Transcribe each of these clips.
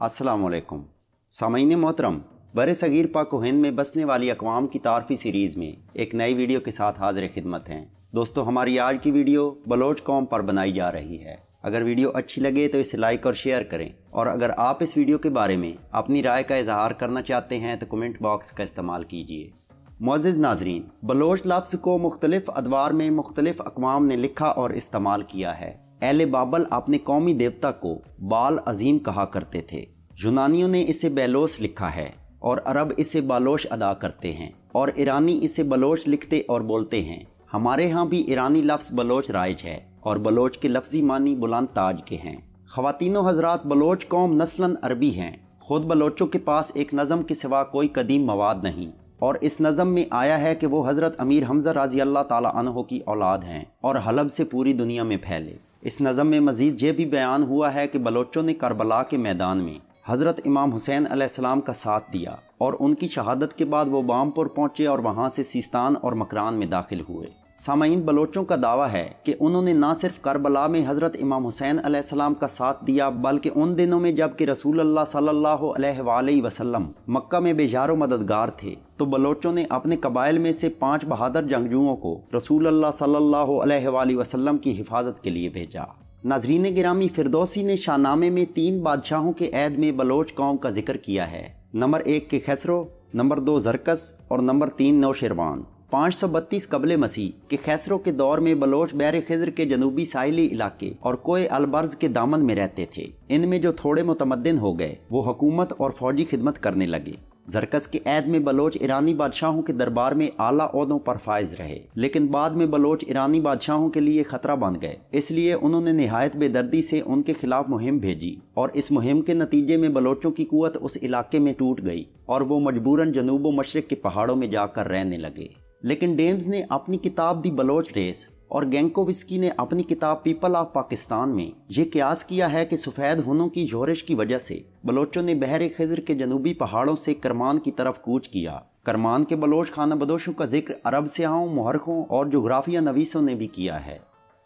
अस्सलाम वालेकुम सामीन मोहतरम, बर सगीर पाक व हिंद में बसने वाली अक़वाम की तारफ़ी सीरीज़ में एक नई वीडियो के साथ हाज़िर खिदमत हैं। दोस्तों, हमारी आज की वीडियो बलोच कौम पर बनाई जा रही है। अगर वीडियो अच्छी लगे तो इसे लाइक और शेयर करें, और अगर आप इस वीडियो के बारे में अपनी राय का इजहार करना चाहते हैं तो कमेंट बॉक्स का इस्तेमाल कीजिए। मुअज़्ज़िज़ नाज़रीन, बलोच लफ्ज़ को मुख्तलिफ अदवार में मुख्तलिफ अक़वाम ने लिखा और इस्तेमाल किया है। अहले बाबल अपने कौमी देवता को बाल अजीम कहा करते थे। यूनानियों ने इसे बेलोस लिखा है और अरब इसे बालोश अदा करते हैं, और ईरानी इसे बलोच लिखते और बोलते हैं। हमारे यहाँ भी ईरानी लफ्ज़ बलोच राइज है और बलोच के लफ्ज़ी मानी बुलंद ताज के हैं। ख़वातीनो हज़रात, बलोच कौम नस्लन अरबी हैं। ख़ुद बलोचों के पास एक नज़म के सिवा कोई कदीम मवाद नहीं, और इस नज़म में आया है कि वो हज़रत अमीर हमज़ा रज़ी अल्लाह ताला अन्हो की औलाद हैं और हलब से पूरी दुनिया में फैले। इस नज़म में मज़ीद ये भी बयान हुआ है कि बलोचों ने करबला के मैदान में हज़रत इमाम हुसैन अलैहिस्सलाम का साथ दिया, और उनकी शहादत के बाद वो बामपुर पहुँचे और वहाँ से सिस्तान और मकरान में दाखिल हुए। सामाईन, बलोचों का दावा है कि उन्होंने न सिर्फ करबला में हज़रत इमाम हुसैन अलैहिस्सलाम का साथ दिया, बल्कि उन दिनों में जब कि रसूलुल्लाह सल्लल्लाहु अलैहि वसल्लम मक्का में बेजार मददगार थे, तो बलोचों ने अपने कबाइल में से 5 बहादुर जंगजुओं को रसूलुल्लाह सल्लल्लाहु अलैहि वसल्लम की हिफाजत के लिए भेजा। नाज़रीन गिरामी, फिरदौसी ने शाहनामे में 3 बादशाहों के ऐद में बलोच कौम का जिक्र किया है। नंबर 1 के खैसरो, नंबर 2 जरकस और नंबर 3 नौशेरवान। 532 कबले मसीह के खैसरों के दौर में बलोच बहर खिज़र के जनूबी साहिली इलाके और कोए अलबर्ज के दामन में रहते थे। इनमें जो थोड़े मुतमद्दिन हो गए वो हुकूमत और फौजी खिदमत करने लगे। जरकस के ऐद में बलोच ईरानी बादशाहों के दरबार में आला ओहदों पर फाइज रहे, लेकिन बाद में बलोच ईरानी बादशाहों के लिए खतरा बन गए। इसलिए उन्होंने निहायत बेदर्दी से उनके खिलाफ मुहिम भेजी, और इस मुहिम के नतीजे में बलोचों की कुव्वत उस इलाके में टूट गई और वो मजबूरन जनूब व मशरिक के पहाड़ों में जाकर रहने लगे। लेकिन डेम्स ने अपनी किताब दी बलोच रेस और गैंकोविस्की ने अपनी किताब पीपल ऑफ पाकिस्तान में ये कियास किया है कि सफ़ेद हुनों की जोरिश की वजह से बलोचों ने बहर खिज़र के जनूबी पहाड़ों से करमान की तरफ कूच किया। करमान के बलोच खाना बदोशों का जिक्र अरब सियाहों, मुहर्रिखों और जोग्राफिया नवीसों ने भी किया है।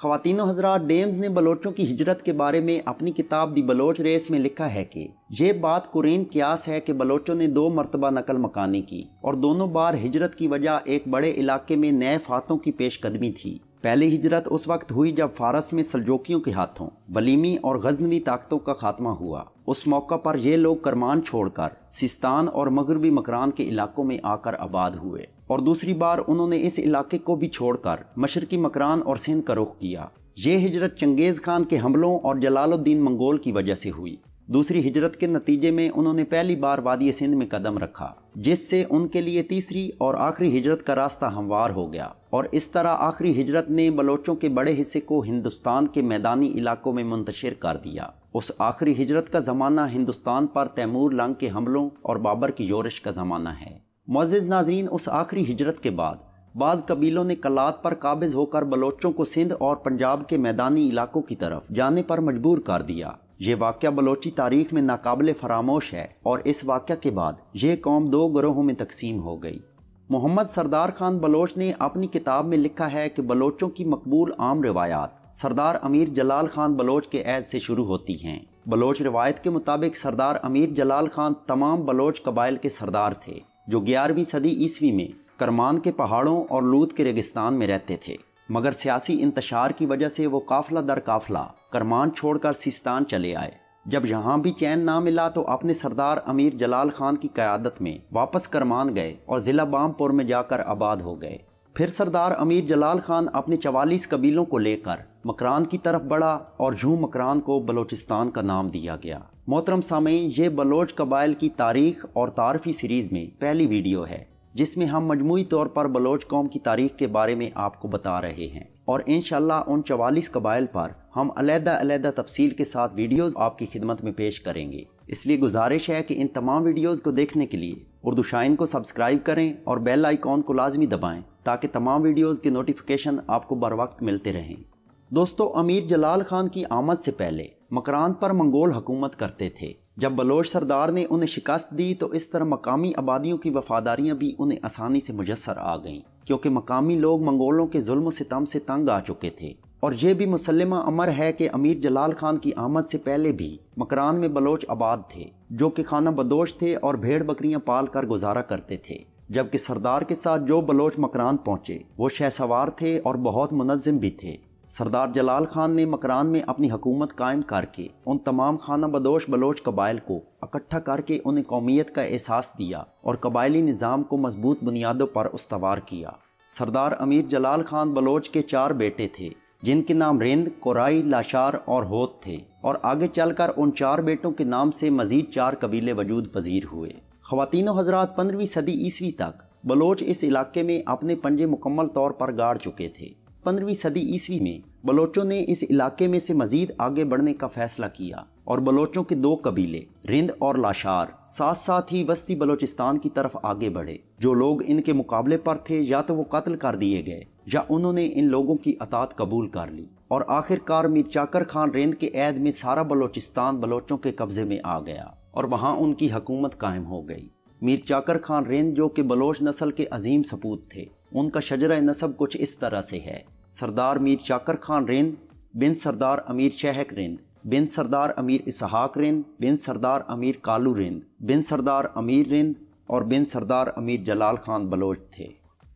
ख़वातीनो हज़रात, डेम्स ने बलोचों की हिजरत के बारे में अपनी किताब दी बलोच रेस में लिखा है कि ये बात कुरीन कियास है कि बलोचों ने 2 मरतबा नकल मकानी की, और दोनों बार हिजरत की वजह एक बड़े इलाके में नए फातों की पेशकदमी थी। पहली हिजरत उस वक्त हुई जब फारस में सल्जोकियों के हाथों वलीमी और गजनवी ताकतों का खात्मा हुआ। उस मौका पर ये लोग करमान छोड़कर सिस्तान और मगरबी मकरान के इलाकों में आकर आबाद हुए, और दूसरी बार उन्होंने इस इलाके को भी छोड़कर मशरकी मकरान और सिंध का रुख किया। ये हिजरत चंगेज़ खान के हमलों और जलालुद्दीन मंगोल की वजह से हुई। दूसरी हिजरत के नतीजे में उन्होंने पहली बार वादी सिंध में कदम रखा, जिससे उनके लिए तीसरी और आखिरी हिजरत का रास्ता हमवार हो गया, और इस तरह आखिरी हिजरत ने बलोचों के बड़े हिस्से को हिंदुस्तान के मैदानी इलाकों में मुंतशिर कर दिया। उस आखिरी हिजरत का ज़माना हिंदुस्तान पर तैमूर लंग के हमलों और बाबर की जोरिश का ज़माना है। मुअज़्ज़िज़ नाज़रीन, उस आखिरी हिजरत के बाद बाज़ कबीलों ने कलात पर काबिज़ होकर बलोचों को सिंध और पंजाब के मैदानी इलाकों की तरफ जाने पर मजबूर कर दिया। ये वाक़या बलोची तारीख में नाकाबिले फरामोश है, और इस वाक़या के बाद ये कौम 2 गिरोहों में तकसीम हो गई। मोहम्मद सरदार खान बलोच ने अपनी किताब में लिखा है कि बलोचों की मकबूल आम रिवायात सरदार अमीर जलाल खान बलोच के ऐद से शुरू होती हैं। बलोच रिवायत के मुताबिक सरदार अमीर जलाल खान तमाम बलोच कबाइल के सरदार थे, जो 11वीं सदी ईस्वी में करमान के पहाड़ों और लूत के रेगिस्तान में रहते थे। मगर सियासी इंतशार की वजह से वो काफिला दर काफिला करमान छोड़कर सिस्तान चले आए। जब यहाँ भी चैन ना मिला तो अपने सरदार अमीर जलाल खान की क़यादत में वापस करमान गए और ज़िला बामपुर में जाकर आबाद हो गए। फिर सरदार अमीर जलाल खान अपने 44 कबीलों को लेकर मकरान की तरफ बढ़ा, और जूं मकरान को बलोचिस्तान का नाम दिया गया। मोहतरम सामीन, ये बलोच कबाइल की तारीख और तारफ़ी सीरीज़ में पहली वीडियो है जिसमें हम मजमूई तौर पर बलोच कौम की तारीख के बारे में आपको बता रहे हैं, और इंशाअल्लाह उन 44 कबाइल पर हम अलग-अलग तफसील के साथ वीडियोस आपकी खिदमत में पेश करेंगे। इसलिए गुजारिश है कि इन तमाम वीडियोस को देखने के लिए उर्दू शाइन को सब्सक्राइब करें और बेल आइकॉन को लाजमी दबाएं, ताकि तमाम वीडियोस के नोटिफिकेशन आपको बर वक्त मिलते रहें। दोस्तों, अमीर जलाल खान की आमद से पहले मकरान पर मंगोल हुकूमत करते थे। जब बलोच सरदार ने उन्हें शिकस्त दी तो इस तरह मकामी आबादियों की वफादारियां भी उन्हें आसानी से मुयस्सर आ गईं, क्योंकि मकामी लोग मंगोलों के जुल्म सितम से तंग आ चुके थे। اور یہ بھی مسلمہ امر ہے کہ امیر جلال خان کی آمد سے پہلے بھی مکران میں بلوچ آباد تھے جو کہ خانہ بدوش تھے اور بھیڑ بکریاں پال کر گزارا کرتے تھے، جبکہ سردار کے ساتھ جو بلوچ مکران پہنچے وہ شہسوار تھے اور بہت منظم بھی تھے۔ سردار جلال خان نے مکران میں اپنی حکومت قائم کر کے ان تمام خانہ بدوش بلوچ قبائل کو اکٹھا کر کے انہیں قومیت کا احساس دیا اور قبائلی نظام کو مضبوط بنیادوں پر استوار کیا۔ سردار امیر جلال خان بلوچ کے 4 بیٹے تھے جن کے نام رند، کورائی، لاشار اور ہوت تھے، اور آگے چل کر ان 4 بیٹوں کے نام سے مزید 4 قبیلے وجود پذیر ہوئے۔ خواتین و حضرات، 15ویں صدی عیسوی تک بلوچ اس علاقے میں اپنے پنجے مکمل طور پر گاڑ چکے تھے۔ 15ویں صدی عیسوی میں بلوچوں نے اس علاقے میں سے مزید آگے بڑھنے کا فیصلہ کیا اور بلوچوں کے 2 قبیلے رند اور لاشار ساتھ ساتھ ہی وسطی بلوچستان کی طرف آگے بڑھے۔ جو لوگ ان کے مقابلے پر تھے یا تو وہ قتل کر دیے گئے یا انہوں نے ان لوگوں کی اطاعت قبول کر لی، اور آخر کار میر چاکر خان رند کے عہد میں سارا بلوچستان بلوچوں کے قبضے میں آ گیا اور وہاں ان کی حکومت قائم ہو گئی۔ میر چاکر خان رند جو کہ بلوچ نسل کے عظیم سپوت تھے، ان کا شجرہ نسب کچھ اس طرح سے ہے: سردار میر چاکر خان رند بن سردار امیر شہک رند بن سردار امیر اسحاق رند بن سردار امیر کالو رند بن سردار امیر رند اور بن سردار امیر جلال خان بلوچ تھے۔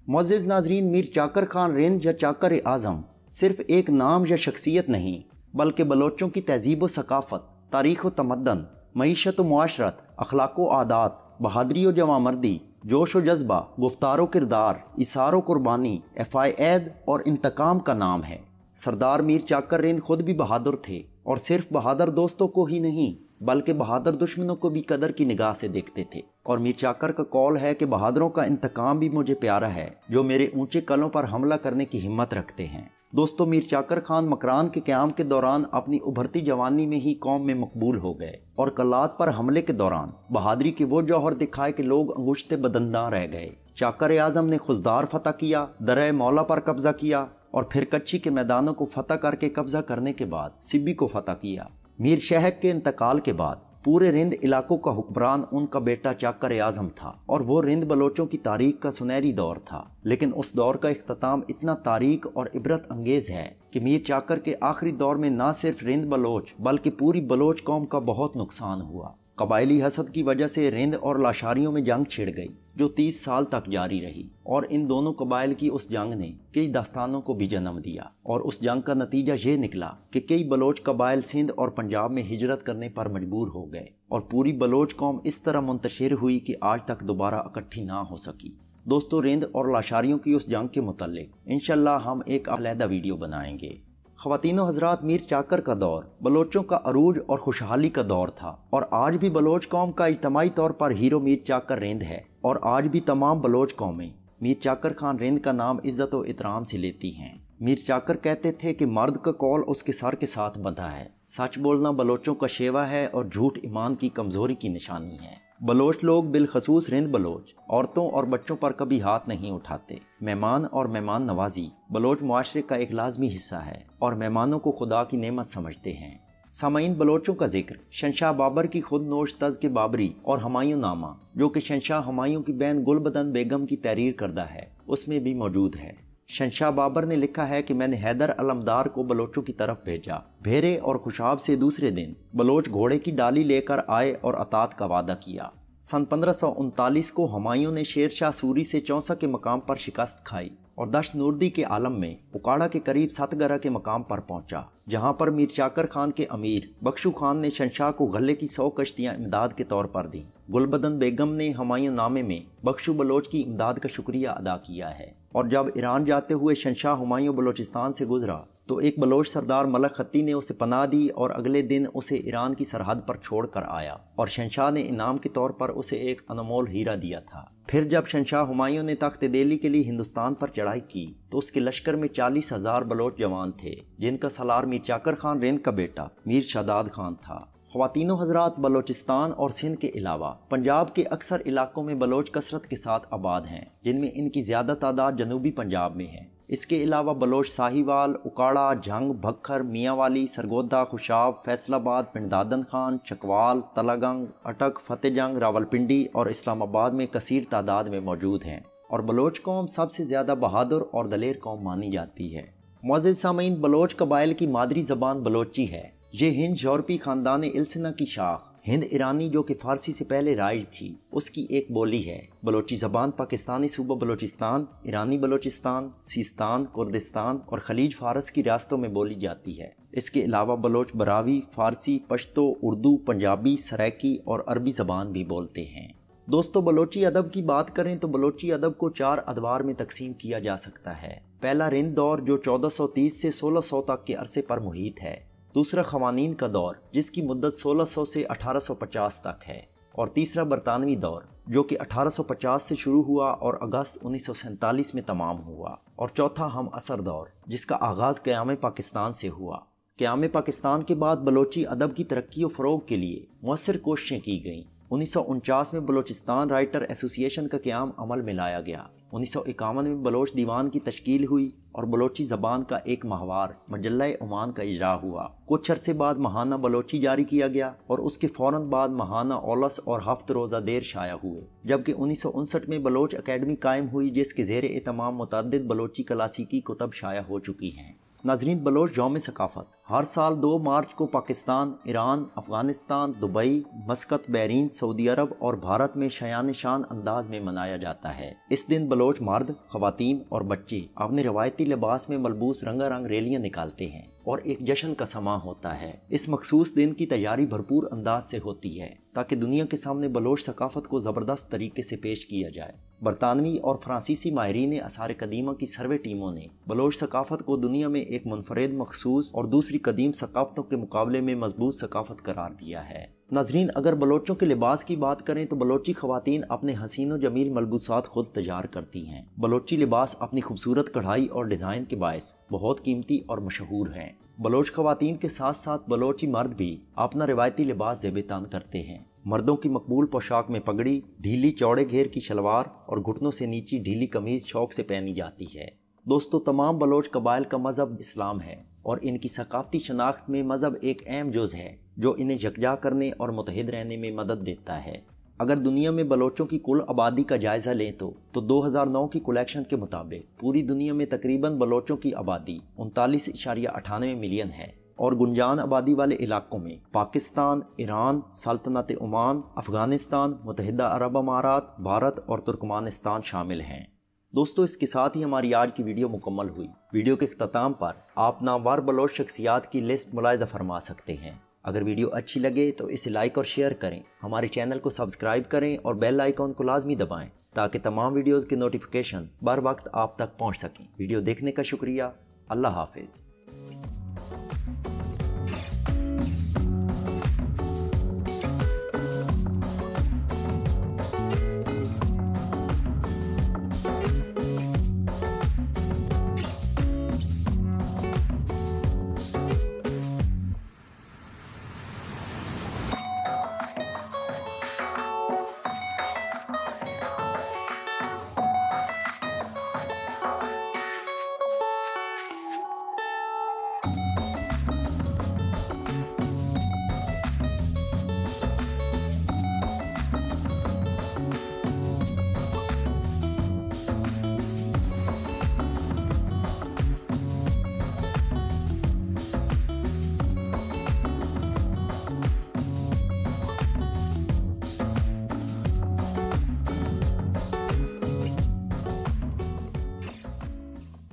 معزز ناظرین، میر چاکر خان رند یا چاکر اعظم صرف ایک نام یا شخصیت نہیں بلکہ بلوچوں کی تہذیب و ثقافت، تاریخ و تمدن، معیشت و معاشرت، اخلاق و عادات، بہادری و جوانمردی، جوش و جذبہ، گفتار و کردار، اثار و قربانی، افعائے عید اور انتقام کا نام ہے۔ سردار میر چاکر رند خود بھی بہادر تھے اور صرف بہادر دوستوں کو ہی نہیں بلکہ بہادر دشمنوں کو بھی قدر کی نگاہ سے دیکھتے تھے، اور میر چاکر کا قول ہے کہ بہادروں کا انتقام بھی مجھے پیارا ہے جو میرے اونچے قلعوں پر حملہ کرنے کی ہمت رکھتے ہیں۔ دوستو، میر چاکر خان مکران کے قیام کے دوران اپنی ابھرتی جوانی میں ہی قوم میں مقبول ہو گئے اور قلات پر حملے کے دوران بہادری کے وہ جوہر دکھائے کہ لوگ انگشتے بدنداں رہ گئے۔ چاکر اعظم نے خزدار فتح کیا، درہ مولا پر قبضہ کیا اور پھر کچھی کے میدانوں کو فتح کر کے قبضہ کرنے کے بعد سبی کو فتح کیا۔ میر شہک کے انتقال کے بعد پورے رند علاقوں کا حکمران ان کا بیٹا چاکر اعظم تھا، اور وہ رند بلوچوں کی تاریخ کا سنہری دور تھا۔ لیکن اس دور کا اختتام اتنا تاریک اور عبرت انگیز ہے کہ میر چاکر کے آخری دور میں نہ صرف رند بلوچ بلکہ پوری بلوچ قوم کا بہت نقصان ہوا۔ قبائلی حسد کی وجہ سے رند اور لاشاریوں میں جنگ چھڑ گئی جو 30 سال تک جاری رہی، اور ان دونوں قبائل کی اس جنگ نے کئی داستانوں کو بھی جنم دیا، اور اس جنگ کا نتیجہ یہ نکلا کہ کئی بلوچ قبائل سندھ اور پنجاب میں ہجرت کرنے پر مجبور ہو گئے، اور پوری بلوچ قوم اس طرح منتشر ہوئی کہ آج تک دوبارہ اکٹھی نہ ہو سکی۔ دوستو، رند اور لاشاریوں کی اس جنگ کے متعلق انشاءاللہ ہم ایک علیحدہ ویڈیو بنائیں گے۔ خواتین و حضرات، میر چاکر کا دور بلوچوں کا عروج اور خوشحالی کا دور تھا، اور آج بھی بلوچ قوم کا اجتماعی طور پر ہیرو میر چاکر رند ہے، اور آج بھی تمام بلوچ قومیں میر چاکر خان رند کا نام عزت و احترام سے لیتی ہیں۔ میر چاکر کہتے تھے کہ مرد کا قول اس کے سر کے ساتھ بندھا ہے، سچ بولنا بلوچوں کا شیوا ہے اور جھوٹ ایمان کی کمزوری کی نشانی ہے۔ بلوچ لوگ بالخصوص رند بلوچ عورتوں اور بچوں پر کبھی ہاتھ نہیں اٹھاتے۔ مہمان اور مہمان نوازی بلوچ معاشرے کا ایک لازمی حصہ ہے اور مہمانوں کو خدا کی نعمت سمجھتے ہیں۔ سامعین، بلوچوں کا ذکر شہنشاہ بابر کی خود نوش تذکرہ بابری اور ہمایوں نامہ، جو کہ شہنشاہ ہمایوں کی بہن گل بدن بیگم کی تحریر کردہ ہے، اس میں بھی موجود ہے۔ شہنشاہ بابر نے لکھا ہے کہ میں نے حیدر علمدار کو بلوچوں کی طرف بھیجا۔ بھیرے اور خوشاب سے دوسرے دن بلوچ گھوڑے کی ڈالی لے کر آئے اور اطاعت کا وعدہ کیا۔ سن 1539 کو ہمایوں نے شیر شاہ سوری سے چونسا کے مقام پر شکست کھائی اور دشت نوردی کے عالم میں اکاڑا کے قریب ستگرہ کے مقام پر پہنچا، جہاں پر میر چاکر خان کے امیر بخشو خان نے شہنشاہ کو غلے کی 100 کشتیاں امداد کے طور پر دیں۔ گلبدن بیگم نے ہمایوں نامے میں بخشو بلوچ کی امداد کا شکریہ ادا کیا ہے، اور جب ایران جاتے ہوئے شہنشاہ ہمایوں بلوچستان سے گزرا تو ایک بلوچ سردار ملک خطی نے اسے پناہ دی اور اگلے دن اسے ایران کی سرحد پر چھوڑ کر آیا، اور شہنشاہ نے انعام کے طور پر اسے ایک انمول ہیرا دیا تھا۔ پھر جب شہنشاہ ہمایوں نے تخت دہلی کے لیے ہندوستان پر چڑھائی کی تو اس کے لشکر میں 40,000 بلوچ جوان تھے، جن کا سالار میر چاکر خان رند کا بیٹا میر شاداد خان تھا۔ خواتین و حضرات، بلوچستان اور سندھ کے علاوہ پنجاب کے اکثر علاقوں میں بلوچ کثرت کے ساتھ آباد ہیں، جن میں ان کی زیادہ تعداد جنوبی پنجاب میں ہے۔ اس کے علاوہ بلوچ ساہیوال، اکاڑا، جھنگ، بھکھر، میاں والی، سرگودا، خوشاب، فیصل آباد، پنڈادن خان، چکوال، تلگنگ، اٹک، فتح جنگ، راولپنڈی اور اسلام آباد میں کثیر تعداد میں موجود ہیں، اور بلوچ قوم سب سے زیادہ بہادر اور دلیر قوم مانی جاتی ہے۔ मुअज़्ज़िज़ सामीन, बलोच कबाइल की मादरी ज़बान बलोची है। ये हिंद यूरोपी ख़ानदान इल्सिना की शाख हिंद ईरानी जो कि फ़ारसी से पहले राइज थी उसकी एक बोली है। बलोची ज़बान पाकिस्तानी सूबा बलोचिस्तान, ईरानी बलोचिस्तान, सीस्तान, कुर्दिस्तान और खलीज फ़ारस की रियासतों में बोली जाती है। इसके अलावा बलोच बरावी, फ़ारसी, पश्तो, उर्दू, पंजाबी, सराइकी और अरबी ज़बान भी बोलते हैं। दोस्तों, बलोची अदब की बात करें तो बलोची अदब को 4 अदवार में तकसीम किया जा सकता है। पहला रिंद दौर जो 1430 से 1600 तक के अरसे पर मुहित है। दूसरा ख़वानीन का दौर जिसकी मुद्दत 1600 से 1850 तक है। और तीसरा बरतानवी दौर जो कि 1850 से शुरू हुआ और अगस्त 1947 में तमाम हुआ। और चौथा हम असर दौर जिसका आगाज़ क़याम पाकिस्तान से हुआ। क़याम पाकिस्तान के बाद बलोची अदब की तरक्की और फ़रोग़ के लिए मुअस्सिर कोशिशें की गईं। 1949 में बलोचिस्तान राइटर एसोसिएशन का क़याम अमल में लाया गया। 1951 में बलोच दीवान की तश्कील हुई और बलोची ज़बान का एक माहवार मजल्ला ओमान का इजरा हुआ। कुछ अरसे बाद महाना बलोची जारी किया गया और उसके फ़ौरन बाद महाना ओलस और हफ्त रोज़ा देर शाया हुए। जबकि 1959 में बलोच अकेडमी कायम हुई जिसके ज़ेर एहतमाम मुतअद्दिद बलोची क्लासिकी कुतब शाया हो चुकी हैं। नाज़रीन, बलोच यौम सकाफ़त हर साल 2 मार्च को Pakistan, Iran, Afghanistan, Dubai, Muscat, Bahrain, Saudi Arabia और भारत में शायान शान अंदाज में मनाया जाता है। इस दिन बलोच मर्द, ख़वातीन और बच्चे अपने रवायती लिबास में मलबूस रंगारंग रैलियाँ निकालते हैं और एक जश्न का समा होता है। इस मखसूस दिन की तैयारी भरपूर अंदाज से होती है ताकि दुनिया के सामने बलोच सकाफ़त को ज़बरदस्त तरीके से पेश किया जाए। बरतानवी और फ्रांसीसी माहिरीन आसार कदीमा की सर्वे टीमों ने बलोच सकाफ़त को दुनिया में एक मुनफरिद, मखसूस और दूसरी कदीम सकाफ़तों के मुकाबले में मजबूत सकाफ़त करार दिया है। नाज़रीन, अगर बलोचों के लिबास की बात करें तो बलोची ख़वातीन अपने हसीन व जमील मलबूसात खुद तैयार करती हैं। बलोची लिबास अपनी खूबसूरत कढ़ाई और डिज़ाइन के बायस बहुत कीमती और मशहूर हैं। बलोच ख़वातीन के साथ साथ बलोची मर्द भी अपना रिवायती लिबास ज़ेब-ए-तान करते हैं। मर्दों की मकबूल पोशाक में पगड़ी, ढीली चौड़े घेर की शलवार और घुटनों से नीची ढीली कमीज शौक से पहनी जाती है। दोस्तों, तमाम बलोच कबाइल का मज़हब इस्लाम है और इनकी सकाफ़ती शनाख्त में मज़हब एक अहम जुज़ है जो इन्हें यकजा करने और मुत्तहिद रहने में मदद देता है। अगर दुनिया में बलोचों की कुल आबादी का जायज़ा लें तो 2009 की कलेक्शन के मुताबिक पूरी दुनिया में तकरीबन बलोचों की आबादी 39.98 मिलियन है और गुंजान आबादी वाले इलाकों में पाकिस्तान, ईरान, सल्तनत ओमान, अफ़गानिस्तान, मुत्तहिदा अरब अमारात, भारत और तुर्कमानिस्तान शामिल हैं। दोस्तों, इसके साथ ही हमारी आज की वीडियो मुकम्मल हुई। वीडियो के अख्ताम पर आप नामवर बलोच शख्सियात की लिस्ट मुलाहिज़ा फरमा सकते हैं। अगर वीडियो अच्छी लगे तो इसे लाइक और शेयर करें, हमारे चैनल को सब्सक्राइब करें और बेल आइकॉन को लाजमी दबाएं ताकि तमाम वीडियोस के नोटिफिकेशन बर वक्त आप तक पहुंच सकें। वीडियो देखने का शुक्रिया। अल्लाह हाफिज़।